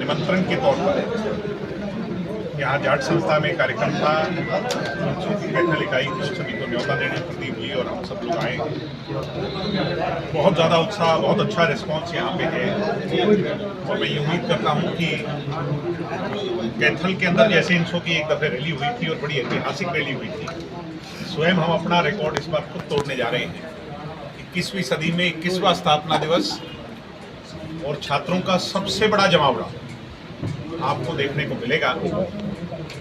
निमंत्रण के तौर पर यहाँ जाट संस्था में कार्यक्रम था, कैथल इकाई की सभी को न्योता देने प्रदीप जी और हम सब लोग आए। बहुत ज़्यादा उत्साह, बहुत अच्छा रिस्पांस यहाँ पे है और मैं ये उम्मीद करता हूँ कि कैथल के अंदर जैसे इनसो की एक दफ़े रैली हुई थी और बड़ी ऐतिहासिक रैली हुई थी, स्वयं हम अपना रिकॉर्ड इस बार खुद तोड़ने जा रहे हैं। 21वीं सदी में 21वां स्थापना दिवस और छात्रों का सबसे बड़ा जमावड़ा आपको देखने को मिलेगा।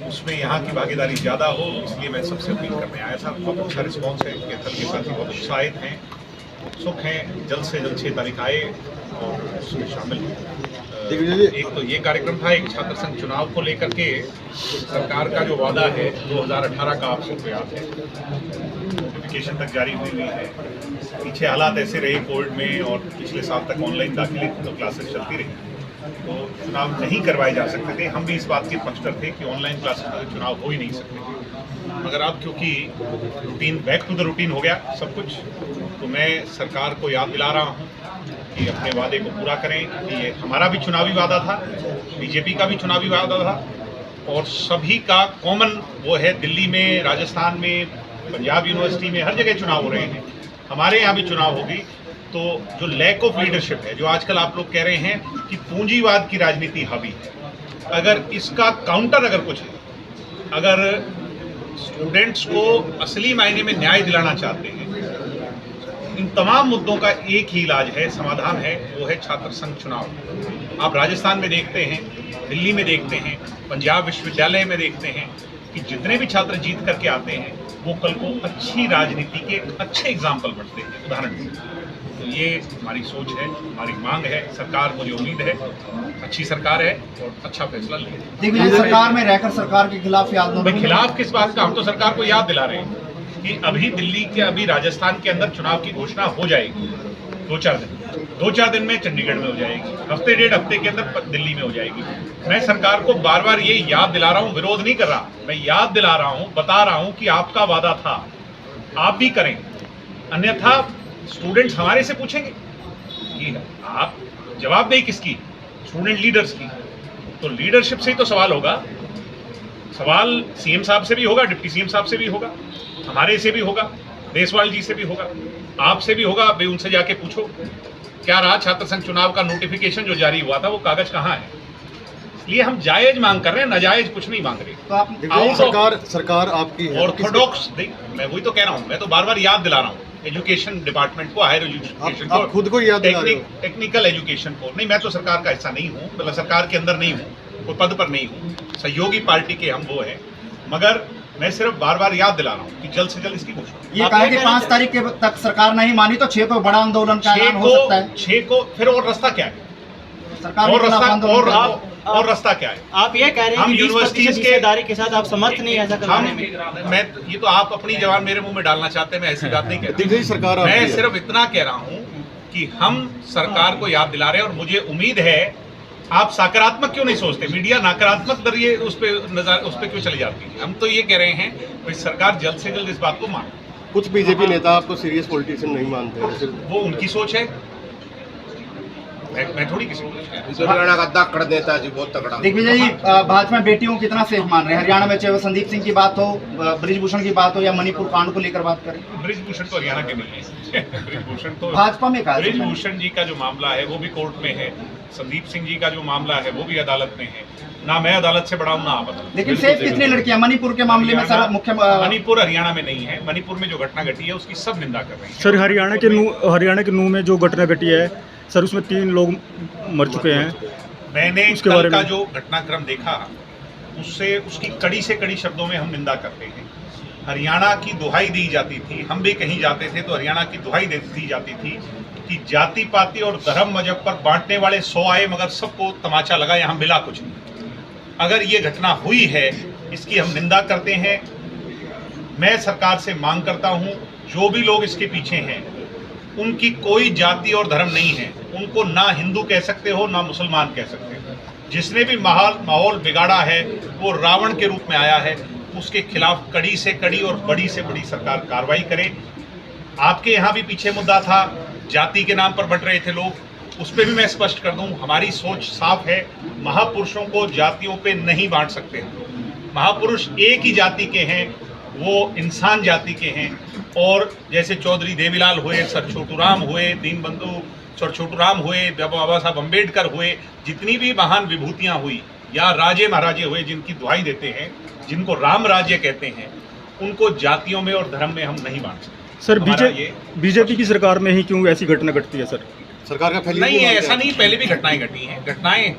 उसमें यहाँ की भागीदारी ज़्यादा हो, इसलिए मैं सबसे अपील करने आया था। बहुत अच्छा रिस्पॉन्स है, कैथल के साथी बहुत उत्साहित हैं, उत्सुक हैं, जल्द से जल्द 6 तारीख आए और उसमें शामिल हों। एक तो ये कार्यक्रम था, एक छात्र संघ चुनाव को लेकर के सरकार का जो वादा है 2018 का आप सबको याद है, नोटिफिकेशन तक जारी हुई है। पीछे हालात ऐसे रहे कोविड में और पिछले साल तक ऑनलाइन दाखिले तो क्लासेस चलती रही, तो चुनाव नहीं करवाए जा सकते थे। हम भी इस बात के पक्षधर थे कि ऑनलाइन क्लासेस में चुनाव हो ही नहीं सकते थे, मगर अब क्योंकि routine back to the routine हो गया सब कुछ, तो मैं सरकार को याद दिला रहा हूँ कि अपने वादे को पूरा करें कि ये हमारा भी चुनावी वादा था, बीजेपी का भी चुनावी वादा था और सभी का कॉमन वो है। दिल्ली में, राजस्थान में, पंजाब यूनिवर्सिटी में, हर जगह चुनाव हो रहे हैं, हमारे यहाँ भी चुनाव होगी। तो जो लैक ऑफ लीडरशिप है, जो आजकल आप लोग कह रहे हैं कि पूंजीवाद की राजनीति हावी है, अगर इसका काउंटर अगर कुछ है, अगर स्टूडेंट्स को असली मायने में न्याय दिलाना चाहते हैं, इन तमाम मुद्दों का एक ही इलाज है, समाधान है, वो है छात्र संघ चुनाव। आप राजस्थान में देखते हैं, दिल्ली में देखते हैं, पंजाब विश्वविद्यालय में देखते हैं कि जितने भी छात्र जीत करके आते हैं वो कल को अच्छी राजनीति के एक अच्छे एग्जाम्पल बनते हैं, उदाहरण। तो ये हमारी सोच है, हमारी मांग है। सरकार, मुझे उम्मीद है अच्छी सरकार है और अच्छा फैसला लेगी। देखिए, सरकार में रहकर सरकार के खिलाफ याद भाई खिलाफ किस बात का? हम तो सरकार को याद दिला रहे हैं कि अभी दिल्ली के, अभी राजस्थान के अंदर चुनाव की घोषणा हो जाएगी 2-4 दिन में, चंडीगढ़ में हो जाएगी, हफ्ते डेढ़ हफ्ते के अंदर दिल्ली में हो जाएगी। मैं सरकार को बार बार ये याद दिला रहा हूँ, विरोध नहीं कर रहा, मैं याद दिला रहा हूँ, बता रहा हूँ कि आपका वादा था, आप भी करें, अन्यथा स्टूडेंट्स हमारे से पूछेंगे कि आप जवाबदेही किसकी? स्टूडेंट लीडर्स की। तो लीडरशिप से ही तो सवाल होगा। सवाल सीएम साहब से भी होगा, डिप्टी सीएम साहब से भी होगा, हमारे से भी होगा, देसवाल जी से भी होगा, आपसे भी होगा। भाई उनसे जाके पूछो क्या रहा छात्र संघ चुनाव का नोटिफिकेशन जो जारी हुआ था, वो कागज कहाँ है? इसलिए हम जायज मांग कर रहे हैं, नाजायज कुछ नहीं मांग रहे। तो आप सरकार आपकी है, ऑर्थोडॉक्स, मैं वही तो कह रहा हूँ, मैं तो बार बार याद दिला रहा हूँ एजुकेशन डिपार्टमेंट को, हायर एजुकेशन को, खुद को याद दिला रहे हो। टेक्निकल एजुकेशन को नहीं। मैं तो सरकार का हिस्सा नहीं हूँ, मतलब सरकार के अंदर नहीं हूँ, कोई पद पर नहीं हूँ, सहयोगी पार्टी के हम वो हैं, मगर मैं सिर्फ बार बार याद दिला रहा हूँ कि जल्द से जल्द इसकी घोषणा। ये कहा कि 5 तारीख के तक सरकार नहीं मानी तो 6 को बड़ा आंदोलन का ऐलान हो सकता है। 6 को फिर और रास्ता क्या है? सरकार और रास्ता क्या है? आप ये कह रहे हैं हम कि यूनिवर्सिटीज के हिस्सेदारी के साथ आप समर्थ नहीं ऐसा करने में? मैं ये तो आप अपनी जवान मेरे मुंह में डालना चाहते हैं, मैं ऐसी बात नहीं कह रहा। सरकार मैं सिर्फ इतना कह रहा हूँ कि हम सरकार को याद दिला रहे हैं और मुझे उम्मीद है आप सकारात्मक क्यों नहीं सोचते? मीडिया नकारात्मक दरिए उस पर क्यों चली जाती है? हम तो ये कह रहे हैं कि सरकार जल्द से जल्द इस बात को माने। कुछ बीजेपी नेता आपको सीरियस पॉलिटिशियन नहीं मानते हैं, वो उनकी सोच है, मैं थोड़ी किसी को। हरियाणा का तगड़ा नेता जी, बहुत तगड़ा। दिग्विजय जी, भाजपा बेटियों को कितना सेफ मान रहे हैं? हरियाणा में चाहे संदीप सिंह की बात हो, ब्रिजभूषण की बात हो या मणिपुर कांड को लेकर बात करें, ब्रिजभूषण तो हरियाणा के नहीं है। ब्रिजभूषण तो भाजपा में कहा। ब्रिजभूषण जी का जो मामला है वो भी कोर्ट में है, संदीप सिंह जी का जो मामला है वो भी अदालत में है। ना मैं अदालत से बढ़ाऊं ना आप अदालत। लेकिन सेफ कितनी लड़कियां मणिपुर के मामले में? सर मुख्य मणिपुर हरियाणा में नहीं है। मणिपुर में जो घटना घटी है उसकी सब निंदा कर रहे हैं। सर हरियाणा के नूह में जो घटना घटी है सर, उसमें 3 लोग मर चुके हैं। मैंने उसके बारे कल का में जो घटनाक्रम देखा उससे उसकी कड़ी से कड़ी शब्दों में हम निंदा करते हैं। हरियाणा की दुहाई दी जाती थी, हम भी कहीं जाते थे तो हरियाणा की दुहाई दी जाती थी कि जाति पाति और धर्म मजहब पर बांटने वाले 100 आए मगर सबको तमाचा लगा, यहाँ मिला कुछ नहीं। अगर ये घटना हुई है इसकी हम निंदा करते हैं। मैं सरकार से मांग करता हूँ जो भी लोग इसके पीछे हैं उनकी कोई जाति और धर्म नहीं है, उनको ना हिंदू कह सकते हो ना मुसलमान कह सकते हो। जिसने भी माहौल बिगाड़ा है वो रावण के रूप में आया है, उसके खिलाफ कड़ी से कड़ी और बड़ी से बड़ी सरकार कार्रवाई करे। आपके यहाँ भी पीछे मुद्दा था, जाति के नाम पर बंट रहे थे लोग, उस पर भी मैं स्पष्ट कर दूं, हमारी सोच साफ है। महापुरुषों को जातियों पे नहीं बांट सकते हैं। महापुरुष एक ही जाति के हैं, वो इंसान जाति के हैं। और जैसे चौधरी देवीलाल हुए, सर छोटूराम हुए, दीनबंधु सर छोटूराम हुए, बाबा साहब अम्बेडकर हुए, जितनी भी महान विभूतियां हुई या राजे महाराजे हुए जिनकी दुहाई देते हैं, जिनको राम राज्य कहते हैं, उनको जातियों में और धर्म में हम नहीं बांट सकते। सर हमारा ये बीजेपी की सरकार में ही क्यों ऐसी घटना घटती है सर? सरकार का फेलियर नहीं है, ऐसा नहीं, पहले भी घटनाएं घटी हैं। घटनाएं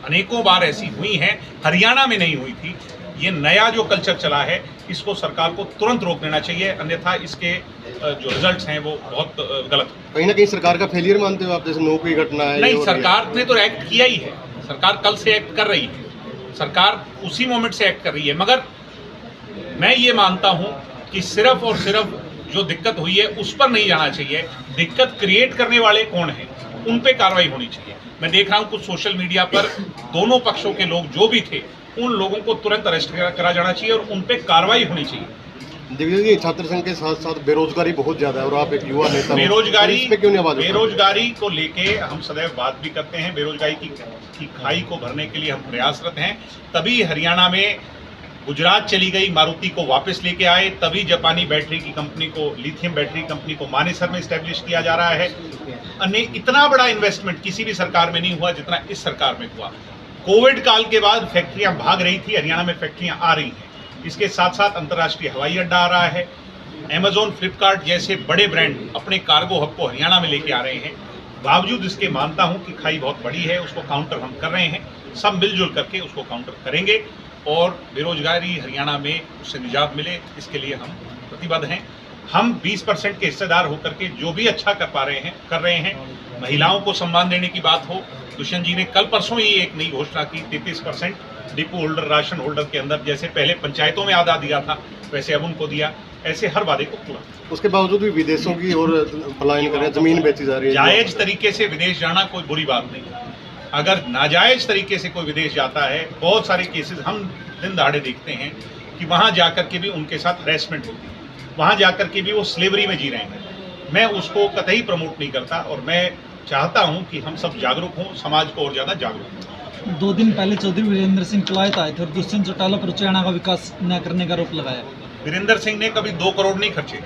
अनेकों बार ऐसी हुई हैं, हरियाणा में नहीं हुई थी। ये नया जो कल्चर चला है, इसको सरकार को तुरंत रोक देना चाहिए, अन्यथा इसके जो रिजल्ट्स हैं वो बहुत गलत हैं। कहीं ना कहीं सरकार का फेलियर मानते हो आप? जैसे नौ की घटना है। नहीं, सरकार ने तो एक्ट किया ही है। सरकार कल से एक्ट कर रही है, सरकार उसी मोमेंट से एक्ट कर रही है। मगर मैं ये मानता हूं कि सिर्फ और सिर्फ जो दिक्कत हुई है उस पर नहीं जाना चाहिए। दिक्कत क्रिएट करने वाले कौन हैं, उन पे कार्रवाई होनी चाहिए। मैं देख रहा हूं कुछ सोशल मीडिया पर दोनों पक्षों के लोग जो भी थे, उन लोगों को तुरंत अरेस्ट करा जाना चाहिए और उन पे कार्रवाई होनी चाहिए। दिग्विजय जी, छात्र संघ के साथ साथ बेरोजगारी बहुत ज्यादा है और आप एक युवा नेता हो। बेरोजगारी, तो इस पे क्यों नहीं आवाज उठाते? बेरोजगारी को लेके हम सदैव बात भी करते हैं। बेरोजगारी की खाई को भरने के लिए हम प्रयासरत हैं। तभी हरियाणा में गुजरात चली गई मारुति को वापस लेके आए, तभी जापानी बैटरी की कंपनी को, लिथियम बैटरी कंपनी को मानेसर में स्टैब्लिश किया जा रहा है। इतना बड़ा इन्वेस्टमेंट किसी भी सरकार में नहीं हुआ जितना इस सरकार में हुआ। कोविड काल के बाद फैक्ट्रियां भाग रही थी, हरियाणा में फैक्ट्रियां आ रही हैं। इसके साथ साथ अंतर्राष्ट्रीय हवाई अड्डा आ रहा है। अमेजोन, फ्लिपकार्ट जैसे बड़े ब्रांड अपने कार्गो हब को हरियाणा में लेके आ रहे हैं। बावजूद इसके मानता हूं कि खाई बहुत बड़ी है, उसको काउंटर हम कर रहे हैं। सब मिलजुल करके उसको काउंटर करेंगे और बेरोजगारी हरियाणा में उससे निजात मिले, इसके लिए हम प्रतिबद्ध हैं। हम 20% के हिस्सेदार होकर के जो भी अच्छा कर रहे हैं। महिलाओं को सम्मान देने की बात हो, दुष्यंत जी ने कल परसों ही एक नई घोषणा की, 33% डिपो होल्डर, राशन होल्डर के अंदर, जैसे पहले पंचायतों में आधा दिया था वैसे अब उनको दिया। ऐसे हर वादे को पूरा। उसके बावजूद भी विदेशों की ओर पलायन कर रहे हैं, जमीन बेची जा रही है। जायज तरीके से विदेश जाना कोई बुरी बात नहीं। अगर नाजायज तरीके से कोई विदेश जाता है, बहुत सारे केसेस हम दिन दहाड़े देखते हैं कि वहां जाकर के भी उनके साथ हरेसमेंट होती है, वहां जाकर के भी वो स्लेवरी में जी रहे हैं। मैं उसको कतई प्रमोट नहीं करता और मैं चाहता हूं कि हम सब जागरूक हों, समाज को और ज़्यादा जागरूक हों। 2 दिन पहले चौधरी वीरेंद्र सिंह चुलायत आए थे और दुष्यंत चौटाला पर हरियाणा का विकास न करने का आरोप लगाया। वीरेंद्र सिंह ने कभी 2 करोड़ नहीं खर्चे।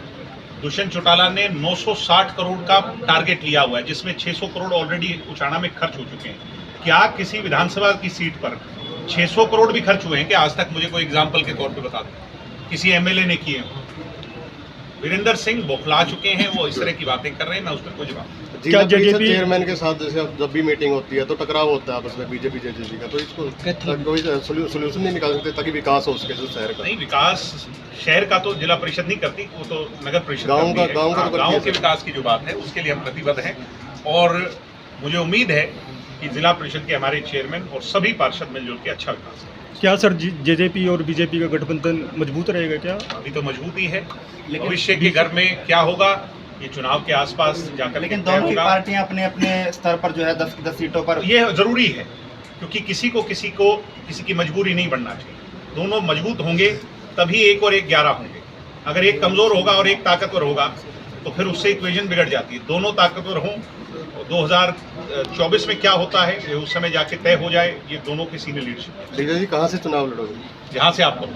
दुष्यंत चौटाला ने 960 करोड़ का टारगेट लिया हुआ है, जिसमें 600 करोड़ ऑलरेडी हरियाणा में खर्च हो चुके हैं। क्या किसी विधानसभा की सीट पर 600 करोड़ भी खर्च हुए हैं? कि आज तक मुझे कोई एग्जाम्पल के तौर पर बता दें किसी एमएलए ने किए हों? वीरेंद्र सिंह बौखला चुके हैं, वो इस तरह की बातें कर रहे हैं, मैं उस पर कोई जवाब नहीं। जिला क्या परिषद JJP चेयरमैन के साथ जैसे अब जब भी मीटिंग होती है तो टकराव होता है आपस में बीजेपी जेजेपी का, तो इसको कोई सोल्यूशन नहीं निकाल सकते ताकि विकास हो उसके शहर का? नहीं, विकास शहर का तो जिला परिषद नहीं करती, वो तो नगर परिषद गाँव करती है। गाँव का तो गाँव करती के है। विकास की जो बात है उसके लिए हम प्रतिबद्ध हैं और मुझे उम्मीद है कि जिला परिषद के हमारे चेयरमैन और सभी पार्षद मिलजुल के अच्छा विकास करें। क्या सर जेजेपी और बीजेपी का गठबंधन मजबूत रहेगा क्या? अभी तो मजबूती है, भविष्य के घर में क्या होगा ये चुनाव के आसपास जाकर लेकिन तय दोनों की होगा। पार्टियां अपने अपने स्तर पर जो है 10 सीटों पर। ये जरूरी है क्योंकि किसी की मजबूरी नहीं बनना चाहिए। दोनों मजबूत होंगे तभी 1 और 1 11 होंगे। अगर एक कमजोर होगा और एक ताकतवर होगा तो फिर उससे इक्वेशन बिगड़ जाती है। दोनों ताकतवर हों, 2024 में क्या होता है ये उस समय जाके तय हो जाए। ये दोनों की सीनियर लीडरशिप, दिग्विजय जी कहाँ से चुनाव लड़ोगे? जहाँ से आपको